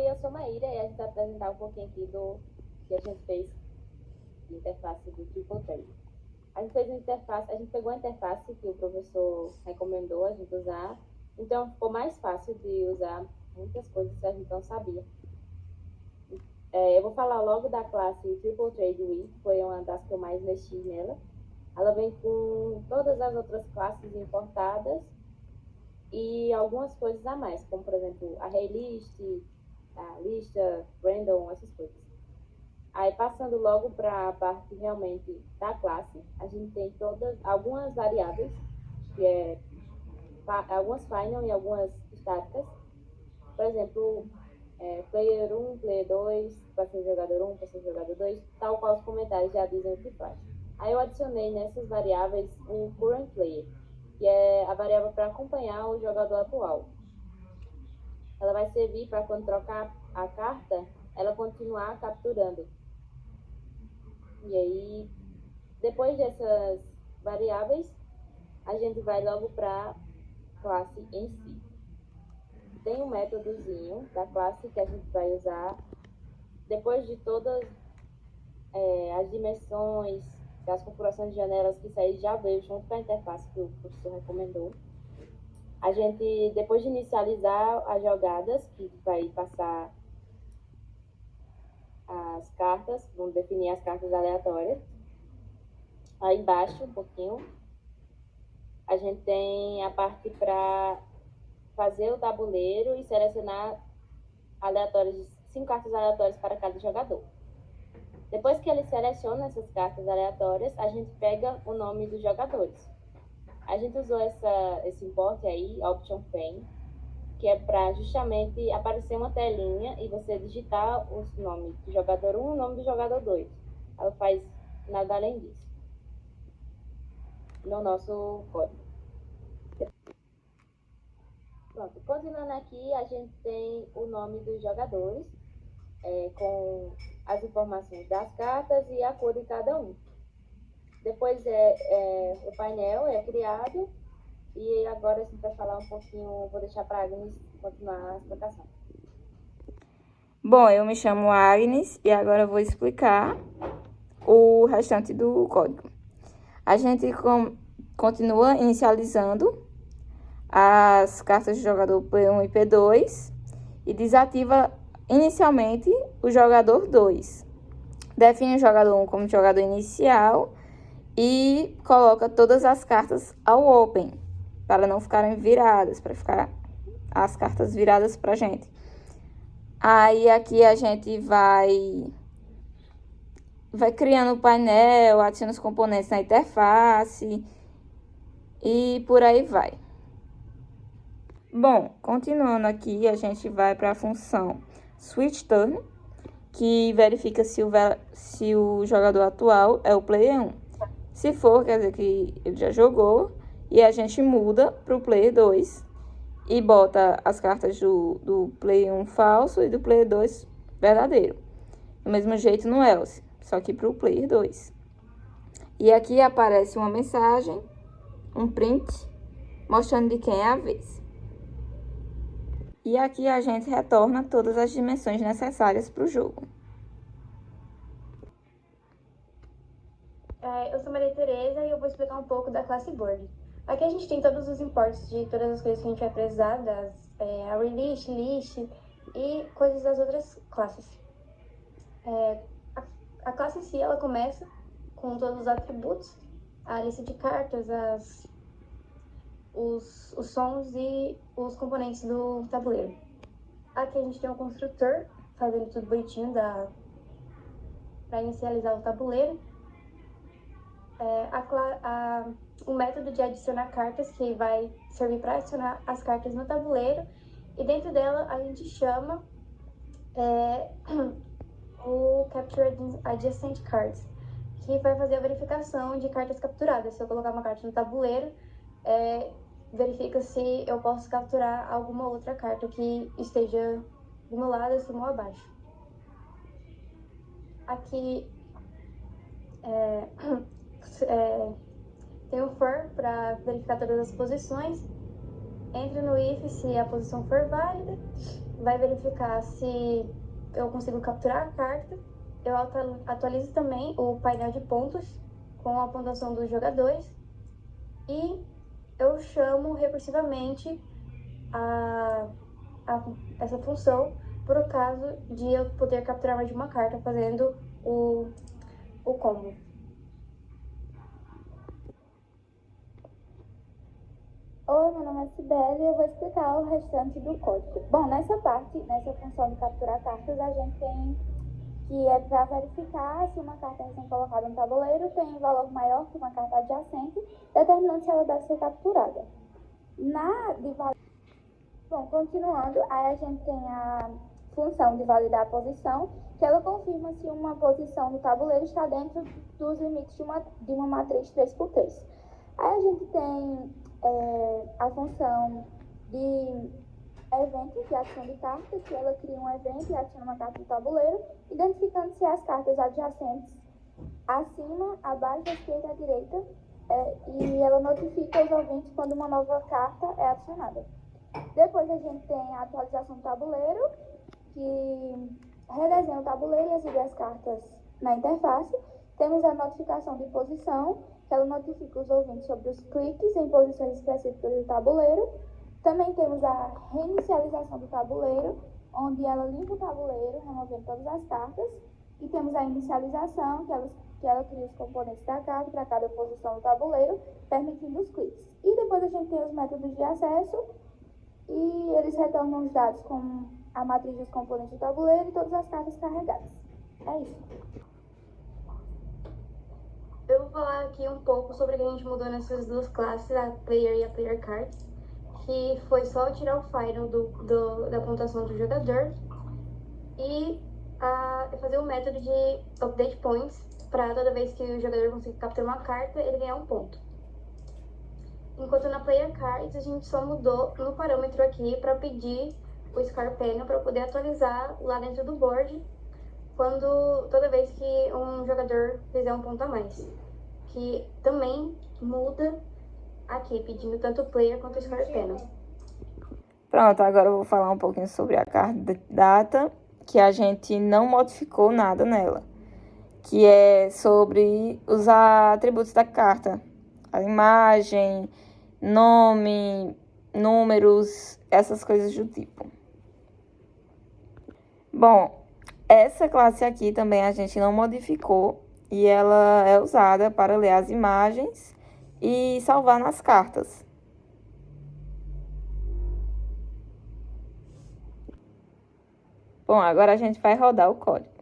Oi, eu sou Maíra e a gente vai apresentar um pouquinho aqui do que a gente fez de interface do Triple Trade. A gente fez uma interface, a gente pegou a interface que o professor recomendou a gente usar, então ficou mais fácil de usar muitas coisas que a gente não sabia. Eu vou falar logo da classe Triple Trade Week, foi uma das que eu mais mexi nela. Ela vem com todas as outras classes importadas e algumas coisas a mais, como por exemplo a Arraylist, a lista, random, essas coisas. Aí passando logo para a parte realmente da classe, a gente tem algumas variáveis, que é algumas final e algumas estáticas. Por exemplo, player 1, player 2, para ser jogador 1, para ser jogador 2, tal qual os comentários já dizem o que faz. Aí eu adicionei nessas variáveis um current player, que é a variável para acompanhar o jogador atual. Ela vai servir para quando trocar a carta, ela continuar capturando. E aí, depois dessas variáveis, a gente vai logo para a classe em si. Tem um métodozinho da classe que a gente vai usar depois de todas as dimensões, das configurações de janelas que isso aí já veio junto com a interface que o professor recomendou. A gente, depois de inicializar as jogadas, que vai passar as cartas, vamos definir as cartas aleatórias. Aí embaixo, um pouquinho, a gente tem a parte para fazer o tabuleiro e selecionar 5 cartas aleatórias para cada jogador. Depois que ele seleciona essas cartas aleatórias, a gente pega o nome dos jogadores. A gente usou esse import aí, option frame, que é para justamente aparecer uma telinha e você digitar os nomes do jogador 1 e o nome do jogador 2. Ela faz nada além disso no nosso código. Pronto, continuando aqui, a gente tem o nome dos jogadores, com as informações das cartas e a cor de cada um. Depois o painel é criado e agora a gente vai falar um pouquinho, vou deixar para a Agnes continuar a explicação. Bom, eu me chamo Agnes e agora eu vou explicar o restante do código. A gente continua inicializando as cartas de jogador P1 e P2 e desativa inicialmente o jogador 2. Define o jogador 1 como jogador inicial e coloca todas as cartas ao open, para não ficarem viradas, para ficar as cartas viradas pra gente. Aí aqui a gente vai criando o painel, adiciona os componentes na interface e por aí vai. Bom, continuando aqui, a gente vai para a função switch turn, que verifica se o jogador atual é o player 1. Se for, quer dizer que ele já jogou, e a gente muda para o player 2 e bota as cartas do player 1 falso e do player 2 verdadeiro. Do mesmo jeito no else, só que para o player 2. E aqui aparece uma mensagem, um print, mostrando de quem é a vez. E aqui a gente retorna todas as dimensões necessárias para o jogo. Eu sou Maria Tereza e eu vou explicar um pouco da classe Board. Aqui a gente tem todos os imports de todas as coisas que a gente vai precisar, array list, list e coisas das outras classes. A classe em si, ela começa com todos os atributos, a lista de cartas, os sons e os componentes do tabuleiro. Aqui a gente tem um construtor, fazendo tudo bonitinho para inicializar o tabuleiro. O método de adicionar cartas, que vai servir para adicionar as cartas no tabuleiro, e dentro dela a gente chama o Capture Adjacent Cards, que vai fazer a verificação de cartas capturadas. Se eu colocar uma carta no tabuleiro, verifica se eu posso capturar alguma outra carta que esteja do meu lado, acima ou abaixo. Aqui tem o for para verificar todas as posições, entra no if se a posição for válida, vai verificar se eu consigo capturar a carta. Eu atualizo também o painel de pontos com a pontuação dos jogadores e eu chamo recursivamente essa função por caso de eu poder capturar mais de uma carta fazendo o combo. Oi, meu nome é Sibeli e eu vou explicar o restante do código. Bom, nessa função de capturar cartas, a gente tem que é para verificar se uma carta recém-colocada no tabuleiro tem valor maior que uma carta adjacente, determinando se ela deve ser capturada. Bom, continuando, aí a gente tem a função de validar a posição, que ela confirma se uma posição no tabuleiro está dentro dos limites de uma matriz 3x3. Aí a gente tem a função de evento, de ação de carta, que ela cria um evento e adiciona uma carta no tabuleiro, identificando se as cartas adjacentes acima, abaixo, à esquerda e à direita, e ela notifica os ouvintes quando uma nova carta é adicionada. Depois a gente tem a atualização do tabuleiro, que redesenha o tabuleiro e exibe as cartas na interface. Temos a notificação de posição, que ela notifica os ouvintes sobre os cliques em posições específicas do tabuleiro. Também temos a reinicialização do tabuleiro, onde ela limpa o tabuleiro, removendo todas as cartas. E temos a inicialização, que ela cria os componentes da carta para cada posição do tabuleiro, permitindo os cliques. E depois a gente tem os métodos de acesso, e eles retornam os dados com a matriz dos componentes do tabuleiro e todas as cartas carregadas. É isso. Eu vou falar aqui um pouco sobre o que a gente mudou nessas duas classes, a Player e a Player Cards, que foi só tirar o final da pontuação do jogador e fazer um método de update points para toda vez que o jogador conseguir capturar uma carta, ele ganhar um ponto. Enquanto na Player Cards a gente só mudou no parâmetro aqui para pedir o Score Panel para poder atualizar lá dentro do board toda vez que um jogador fizer um ponto a mais. Que também muda aqui, pedindo tanto o Player quanto o Score Panel. Pronto, agora eu vou falar um pouquinho sobre a carta data, que a gente não modificou nada nela, que é sobre os atributos da carta, a imagem, nome, números, essas coisas do tipo. Bom, essa classe aqui também a gente não modificou e ela é usada para ler as imagens e salvar nas cartas. Bom, agora a gente vai rodar o código.